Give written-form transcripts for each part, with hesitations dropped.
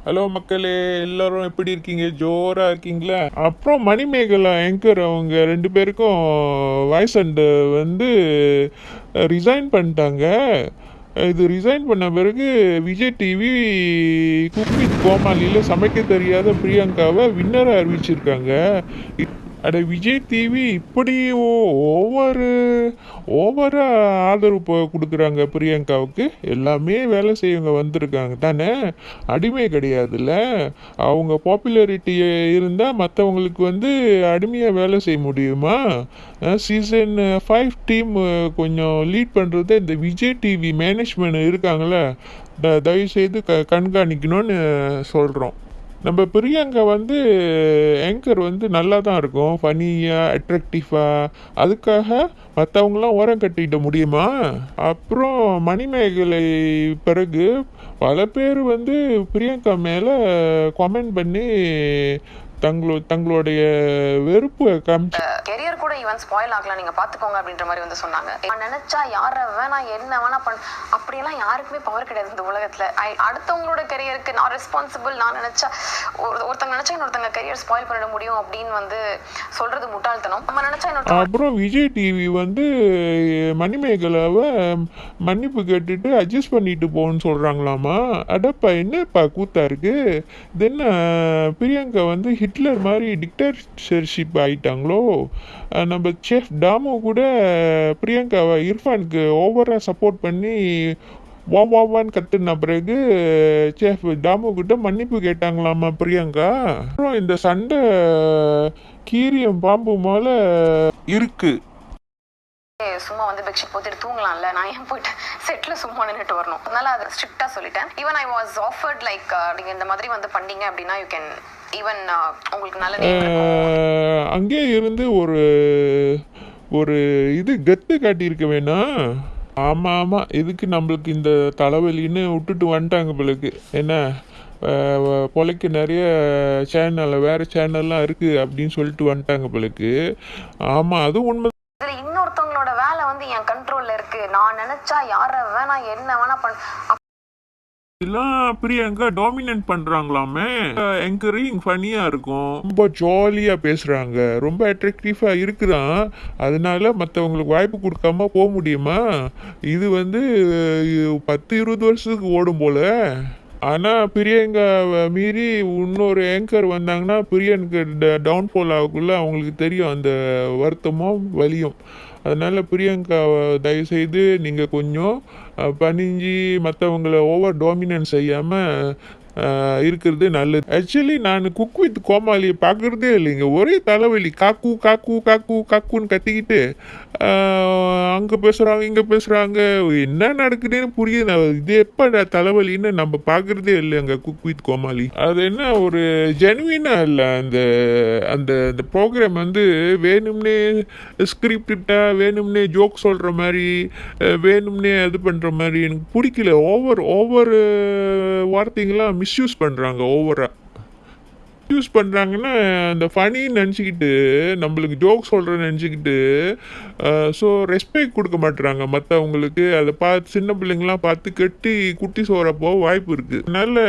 Hello மக்களே, எல்லாரும் எப்படி இருக்கீங்க? ஜோரா இருக்கீங்களா? அப்புறம் மணிமேகலா ஆங்கர் அவங்க 2 பேருக்கும் வாய்ஸ் அண்ட் வந்து ரிசைன் பண்ணிட்டாங்க. இது ரிசைன் பண்ண பிறகு விஜய் டிவி குக் வித் கோமாளியில் சமைக்க தெரியாத பிரியங்காவை வின்னராக அறிவிச்சிருக்காங்க. அட விஜய் டிவி இப்படி ஓவரா ஆதரவு கொடுக்குறாங்க பிரியங்காவுக்கு. எல்லாமே வேலை செய்யவங்க வந்திருக்காங்க தானே, அடிமை கிடையாதுல்ல. அவங்க பாப்புலாரிட்டி இருந்தால் மற்றவங்களுக்கு வந்து அடிமையாக வேலை செய்ய முடியுமா? சீசன் 5 டீம் கொஞ்சம் லீட் பண்ணுறது இந்த விஜய் டிவி மேனேஜ்மெண்ட் இருக்காங்களே, தயவுசெய்து கண்காணிக்கணும்னு சொல்கிறோம். நம்ம பிரியங்கா வந்து ஆங்கர் வந்து நல்லா தான் இருக்கும், ஃபனியாக அட்ராக்டிவாக. அதுக்காக மற்றவங்களாம் ஓரம் கட்டிக்கிட்ட முடியுமா? அப்புறம் மணிமேகலை பிறகு பல பேர் வந்து பிரியங்கா மேலே கமெண்ட் பண்ணி தங்களுடைய வெறுப்பை காமிச்சு கெரியர் கூட ஈவன் ஸ்பாயில் ஆகலாம், நீங்க பாத்துக்கோங்க அப்படின்ற மாதிரி வந்து சொன்னாங்க. நான் நினைச்சா யாரை வேணா என்ன வேணா அப்படியெல்லாம் யாருக்குமே பவர் கிடையாது இந்த உலகத்துல. அடுத்தவங்களோட கெரியருக்கு நான் ரெஸ்பான்சிபிள். நான் நினைச்சா ஒருத்தங்க நினைச்சா இன்னொருத்தங்க கெரியர் ஸ்பாயில் பண்ணிட முடியும் அப்படின்னு வந்து சொல்றது முட்டாள்தனம். நம்ம நினைச்சா அப்புறம் விஜய் டிவி வந்து மணிமேகலாவை மன்னிப்பு கேட்டுட்டு அட்ஜஸ்ட் பண்ணிட்டு போன்னு சொல்றாங்களாமா. அடப்பா, என்னப்பா கூத்தா இருக்கு இது? என்ன பிரியங்கா வந்து ஹிட்லர் மாதிரி டிக்டேட்டர்ஷிப் ஆகிட்டாங்களோ? நம்ம செஃப் தாமு கூட பிரியங்காவை இர்ஃபானுக்கு ஓவராக சப்போர்ட் பண்ணி வான்னு கத்துன பிறகு செஃப் தாமு கிட்ட மன்னிப்பு கேட்டாங்களாமா பிரியங்கா. அப்புறம் இந்த சண்டை கீரியம் பாம்பு மேல இருக்கு. சும்மா வந்து பெட்ஷீட் போட்டுட்டு தூங்கலாம்ல, நான் ஏன் போயிட்டு செட்ல சும்மா நின்றுட்டு வரணும்? அதனால அதை ஸ்ட்ரிக்டா சொல்லிட்டேன். Even I was offered like நீங்க இந்த மாதிரி வந்து பண்ணீங்க அப்படின்னா யூ கேன் ஈவன் உங்களுக்கு நல்ல அங்கே இருந்து ஒரு இது கத்து காட்டியிருக்க வேணாம். ஆமாம், இதுக்கு நம்மளுக்கு இந்த தலைவலின்னு விட்டுட்டு வந்துட்டாங்க பிள்ளைக்கு. என்ன பொழைக்க நிறைய வேறு சேனல்லாம் இருக்குது அப்படின்னு சொல்லிட்டு வந்துட்டாங்க பிள்ளைக்கு. ஆமாம், அதுவும் உண்மை. இன்னொருத்தவங்களோட வேலை வந்து என் கண்ட்ரோல்ல இருக்கு. நான் நினைச்சா யாரை வேணா என்ன வேணா இதெல்லாம் பிரியங்கா டாமினேட் பண்றாங்களாமே. ஆங்கரிங் ஃபனியா இருக்கும், ரொம்ப ஜாலியா பேசுறாங்க, ரொம்ப அட்ராக்டிவா இருக்குதான். அதனால மற்றவங்களுக்கு வாய்ப்பு கொடுக்காம போக முடியுமா? இது வந்து 10-20 வருஷத்துக்கு ஓடும் போல. ஆனால் பிரியங்காவை மீறி இன்னொரு ஆங்கர் வந்தாங்கன்னா பிரியனுக்கு டவுன்ஃபால் ஆகக்குள்ள அவங்களுக்கு தெரியும் அந்த வருத்தமும் வலியும். அதனால் பிரியங்காவை தயவுசெய்து நீங்கள் கொஞ்சம் பணிஞ்சு மற்றவங்களை ஓவர் டாமினன்ஸ் செய்யாமல் இருக்கிறது நல்லது. ஆக்சுவலி நான் குக் வித் கோமாளியை பார்க்குறதே இல்லைங்க. ஒரே தலைவலி, காக்கு காக்கு காக்கு காக்குன்னு கத்திக்கிட்டு அங்கே பேசுகிறாங்க இங்கே பேசுகிறாங்க, என்ன நடக்குதுன்னு புரியுது. இது எப்போ தலைவலின்னு நம்ம பார்க்குறதே இல்லைங்க குக் வித் கோமாளி. அது என்ன ஒரு ஜெனுவினாக இல்லை. அந்த அந்த அந்த ப்ரோக்ராம் வந்து வேணும்னே ஸ்கிரிப்டாக வேணும்னே ஜோக் சொல்கிற மாதிரி வேணும்னே இது பண்ணுற மாதிரி எனக்கு பிடிக்கல. ஓவர் வார்த்தைங்களாம் மிஸ்யூஸ் பண்ணுறாங்க. ஓவராக யூஸ் பண்ணுறாங்கன்னா அந்த ஃபனின்னு நினச்சிக்கிட்டு நம்மளுக்கு ஜோக் சொல்கிறேன்னு நினச்சிக்கிட்டு ஸோ ரெஸ்பெக்ட் கொடுக்க மாட்டுறாங்க மற்றவங்களுக்கு. அதை பார்த்து சின்ன பிள்ளைங்களாம் பார்த்து கட்டி குட்டி சோறப்போ வாய்ப்பு இருக்குது. அதனால்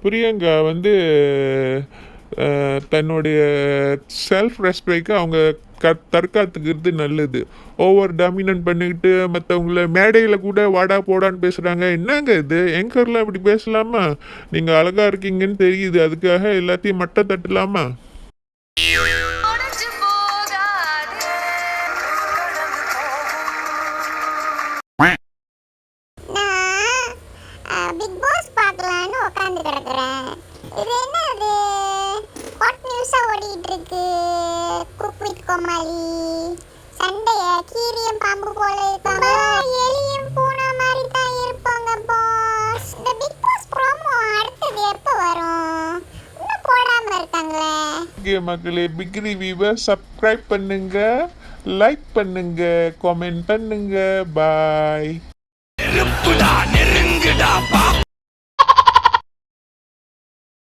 பிரியங்கா வந்து தன்னுடைய செல்ஃப் ரெஸ்பெக்டை அவங்க தற்காத்துக்கிறது நல்லது. ஓவர் டாமினன்ட் பண்ணிக்கிட்டு மற்றவங்கள மேடையில் கூட வாடா போடான்னு பேசுகிறாங்க. என்னங்க இது? ஆங்கர்லாம் இப்படி பேசலாமா? நீங்கள் அழகாக இருக்கீங்கன்னு தெரியுது, அதுக்காக எல்லாத்தையும் மட்டை தட்டலாமா? பிக் பாஸ் பார்க்கலான்னு உட்காந்து கிடக்குறேன். இது என்னது ஹாட் நியூஸா ஓடிட்டு இருக்கு? குக் வித் கோமாளி சண்டைய கீரியம் பாம்பு போல இருக்காங்க, எலியும் பூனை மாதிரி தான் இருப்பாங்க பாஸ். இந்த பிக் பாஸ் ப்ரோமோ அடுத்தது எப்போ வரும்? இன்னும் போடாம இருக்காங்களே. மக்களே, பிக் ரிவ்யூவை சப்ஸ்கிரைப் பண்ணுங்க, லைக் பண்ணுங்க, கமெண்ட் பண்ணுங்க. பாய். நெருங்குடா